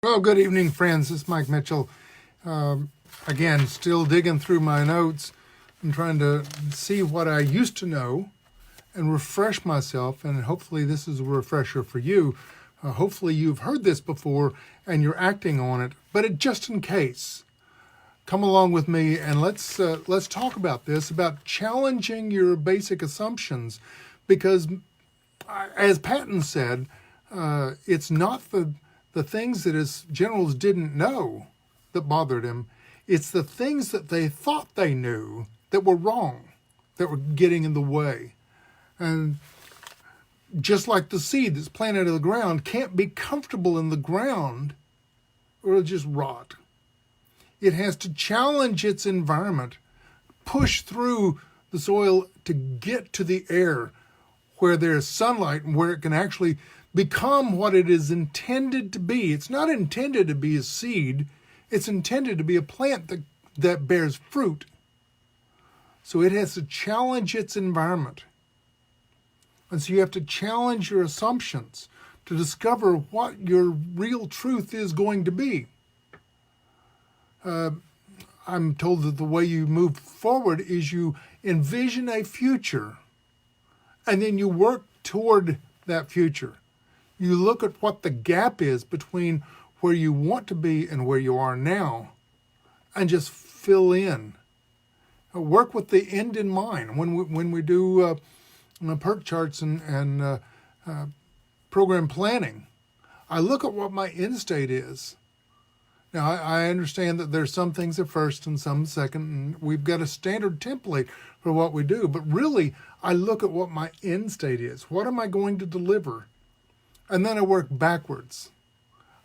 Well, good evening, friends. This is Mike Mitchell. Again, still digging through my notes and trying to see what I used to know and refresh myself. And hopefully, this is a refresher for you. Hopefully, you've heard this before and you're acting on it. But just in case, come along with me and let's talk about this, about challenging your basic assumptions, because as Patton said, it's not the things that his generals didn't know that bothered him. It's the things that they thought they knew that were wrong, that were getting in the way. And just like the seed that's planted in the ground can't be comfortable in the ground or it'll just rot. It has to challenge its environment, push through the soil to get to the air where there's sunlight and where it can actually become what it is intended to be. It's not intended to be a seed. It's intended to be a plant that bears fruit. So it has to challenge its environment. And so you have to challenge your assumptions to discover what your real truth is going to be. I'm told that the way you move forward is you envision a future and then you work toward that future. You look at what the gap is between where you want to be and where you are now and just fill in. Work with the end in mind. When we do PERT charts and program planning, I look at what my end state is. Now, I understand that there's some things at first and some second, and we've got a standard template for what we do. But really, I look at what my end state is. What am I going to deliver? And then I work backwards.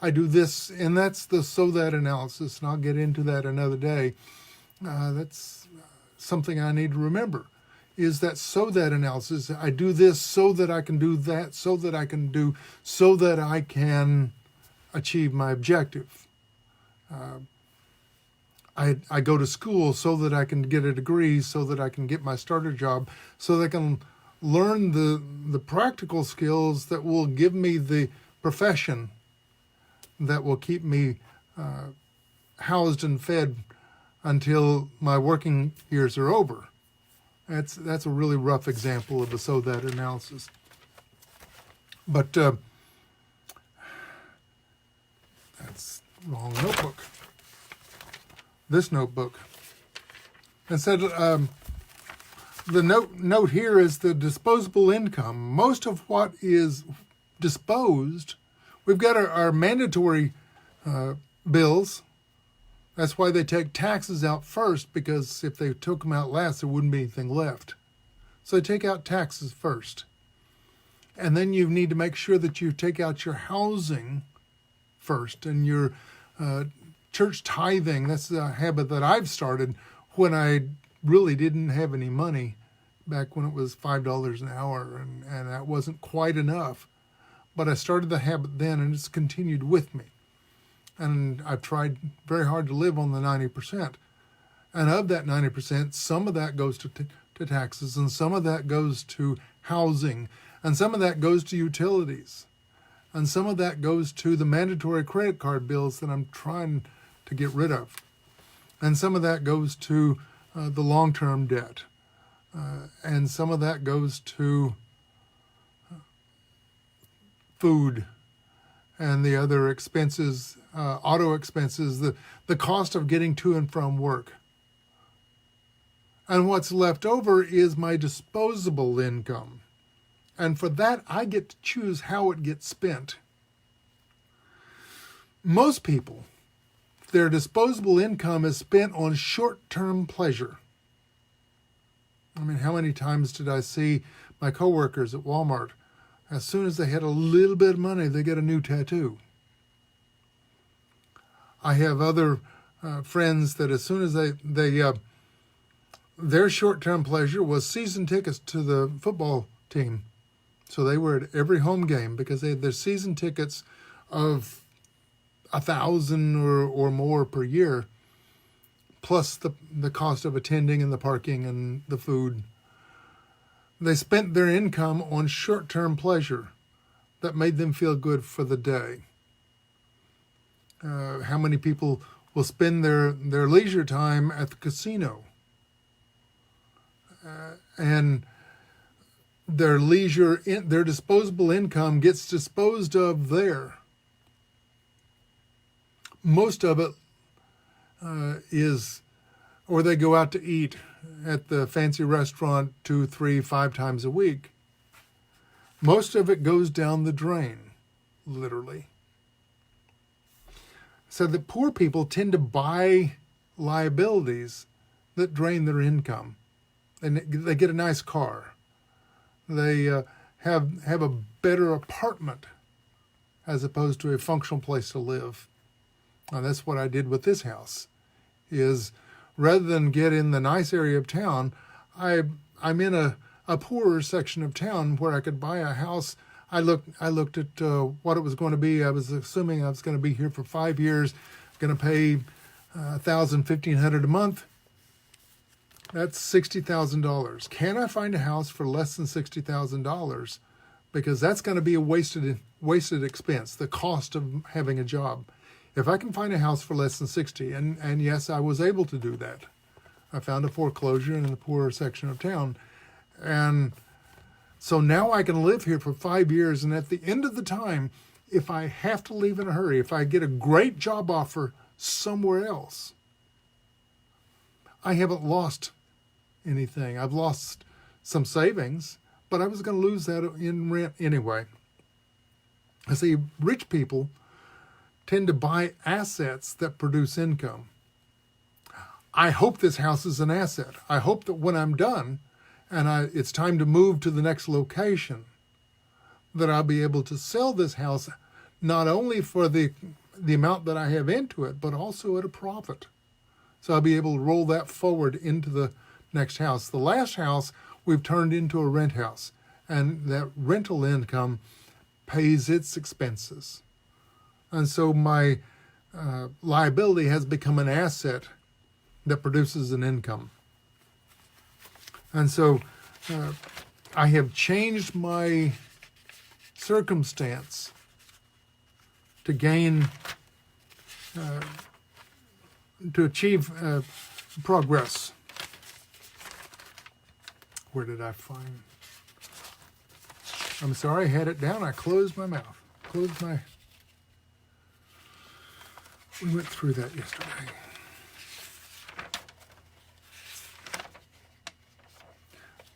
I do this, and that's the so-that analysis, and I'll get into that another day. That's something I need to remember, is that so-that analysis. I do this so that I can do that, so that I can do, so that I can achieve my objective. I go to school so that I can get a degree, so that I can get my starter job, so that I can learn the practical skills that will give me the profession that will keep me housed and fed until my working years are over. That's a really rough example of a so-that analysis. But that's wrong notebook. This notebook. It said the note here is the disposable income. Most of what is disposed, we've got our mandatory bills. That's why they take taxes out first, because if they took them out last, there wouldn't be anything left. So they take out taxes first. And then you need to make sure that you take out your housing first and your church tithing. That's a habit that I've started when I really didn't have any money, back when it was $5 an hour, and that wasn't quite enough. But I started the habit then, and it's continued with me. And I've tried very hard to live on the 90%. And of that 90%, some of that goes to taxes, and some of that goes to housing, and some of that goes to utilities, and some of that goes to the mandatory credit card bills that I'm trying to get rid of. And some of that goes to the long-term debt. And some of that goes to food and the other expenses, auto expenses, the cost of getting to and from work. And what's left over is my disposable income. And for that, I get to choose how it gets spent. Most people, their disposable income is spent on short-term pleasure. I mean, how many times did I see my coworkers at Walmart, as soon as they had a little bit of money, they get a new tattoo? I have other friends that as soon as their short-term pleasure was season tickets to the football team. So they were at every home game because they had their season tickets of 1,000 or more per year, plus the cost of attending and the parking and the food. They spent their income on short-term pleasure that made them feel good for the day. How many people will spend their leisure time at the casino? And their their disposable income gets disposed of there. Most of it or they go out to eat at the fancy restaurant 2, 3, 5 times a week. Most of it goes down the drain, literally. So the poor people tend to buy liabilities that drain their income. And they get a nice car. They have a better apartment as opposed to a functional place to live. And that's what I did with this house, is rather than get in the nice area of town, I'm in a poorer section of town where I could buy a house. I looked at what it was going to be. I was assuming I was going to be here for 5 years, going to pay $1,000, $1,500 a month. That's $60,000. Can I find a house for less than $60,000? Because that's going to be a wasted expense, the cost of having a job. If I can find a house for less than 60, and yes, I was able to do that. I found a foreclosure in the poorer section of town. And so now I can live here for 5 years, and at the end of the time, if I have to leave in a hurry, if I get a great job offer somewhere else, I haven't lost anything. I've lost some savings, but I was going to lose that in rent anyway. I see rich people tend to buy assets that produce income. I hope this house is an asset. I hope that when I'm done and it's time to move to the next location, that I'll be able to sell this house not only for the amount that I have into it, but also at a profit. So I'll be able to roll that forward into the next house. The last house we've turned into a rent house, and that rental income pays its expenses. And so my liability has become an asset that produces an income. And so I have changed my circumstance to gain, to achieve progress. Where did I find? I'm sorry, I had it down. I closed my mouth. We went through that yesterday.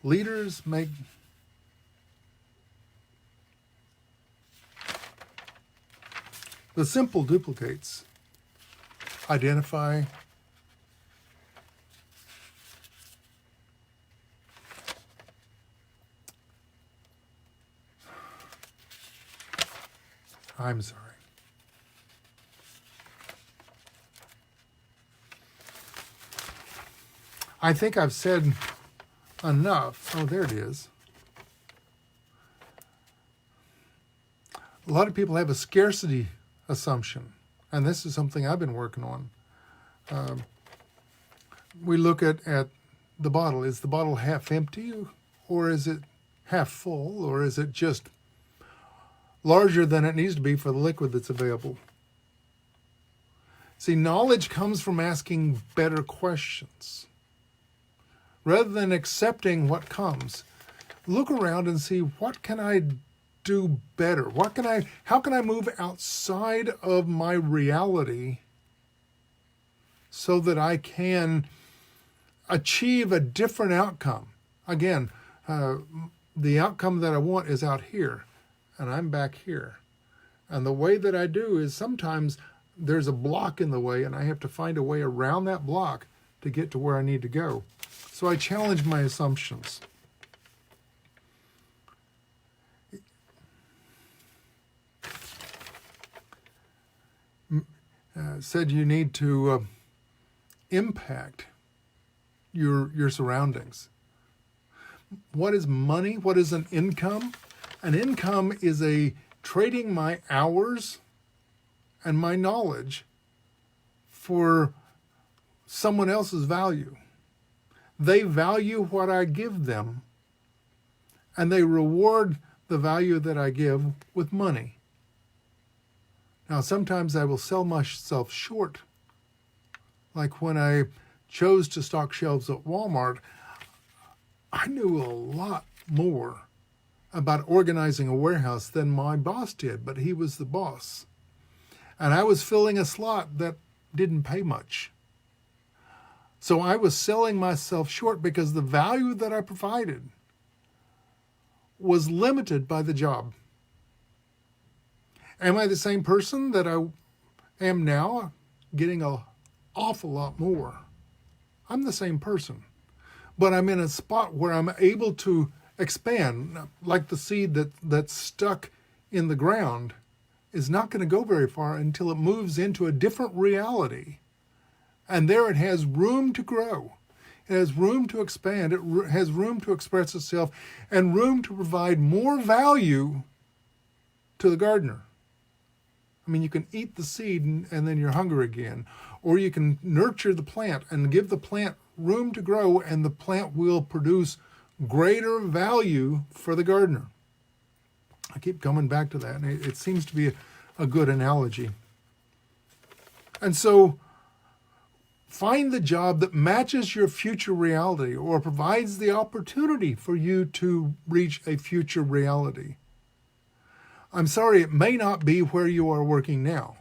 Leaders make the simple duplicates. Identify, I'm sorry. I think I've said enough. Oh, there it is. A lot of people have a scarcity assumption, and this is something I've been working on. We look at the bottle. Is the bottle half empty, or is it half full, or is it just larger than it needs to be for the liquid that's available? See, knowledge comes from asking better questions. Rather than accepting what comes, look around and see, what can I do better? How can I move outside of my reality so that I can achieve a different outcome? Again, the outcome that I want is out here, and I'm back here. And the way that I do is sometimes there's a block in the way, and I have to find a way around that block to get to where I need to go. So I challenge my assumptions. Said you need to impact your surroundings. What is money? What is an income? An income is trading my hours and my knowledge for someone else's value. They value what I give them, and they reward the value that I give with money. Now, sometimes I will sell myself short. Like when I chose to stock shelves at Walmart, I knew a lot more about organizing a warehouse than my boss did, but he was the boss. And I was filling a slot that didn't pay much. So I was selling myself short because the value that I provided was limited by the job. Am I the same person that I am now, getting an awful lot more? I'm the same person, but I'm in a spot where I'm able to expand. Like the seed that's stuck in the ground is not going to go very far until it moves into a different reality. And there it has room to grow. It has room to expand. It has room to express itself and room to provide more value to the gardener. I mean, you can eat the seed and then you're hungry again. Or you can nurture the plant and give the plant room to grow, and the plant will produce greater value for the gardener. I keep coming back to that, and it seems to be a good analogy. And so, find the job that matches your future reality or provides the opportunity for you to reach a future reality. I'm sorry, it may not be where you are working now.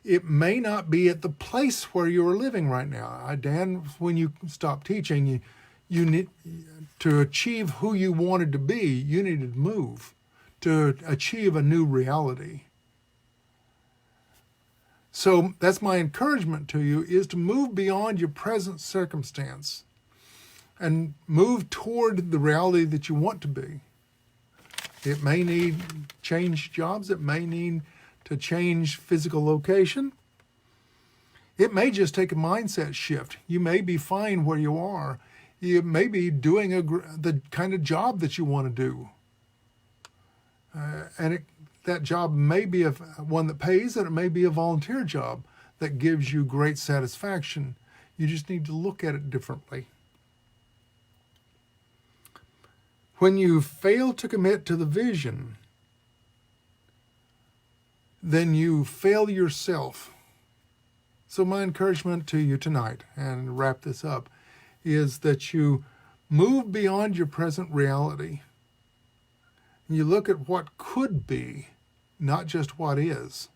It may not be at the place where you are living right now. Dan, when you stopped teaching, you need to achieve who you wanted to be, you needed to move to achieve a new reality. So that's my encouragement to you, is to move beyond your present circumstance and move toward the reality that you want to be. It may need change jobs. It may need to change physical location. It may just take a mindset shift. You may be fine where you are. You may be doing the kind of job that you want to do. That job may be one that pays, and it may be a volunteer job that gives you great satisfaction. You just need to look at it differently. When you fail to commit to the vision, then you fail yourself. So my encouragement to you tonight, and wrap this up, is that you move beyond your present reality. You look at what could be, not just what is.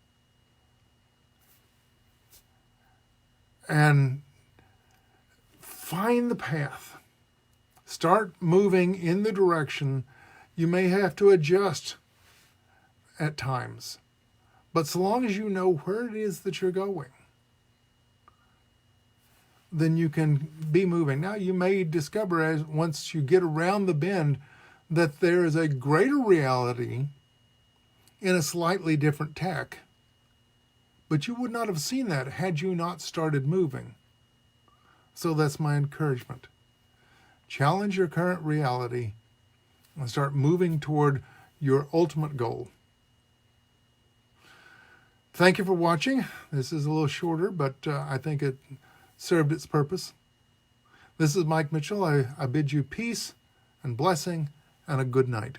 And find the path. Start moving in the direction. You may have to adjust at times, but so long as you know where it is that you're going, then you can be moving. Now, you may discover once you get around the bend that there is a greater reality in a slightly different tack, but you would not have seen that had you not started moving. So that's my encouragement. Challenge your current reality and start moving toward your ultimate goal. Thank you for watching. This is a little shorter, but I think it served its purpose. This is Mike Mitchell. I bid you peace and blessing and a good night.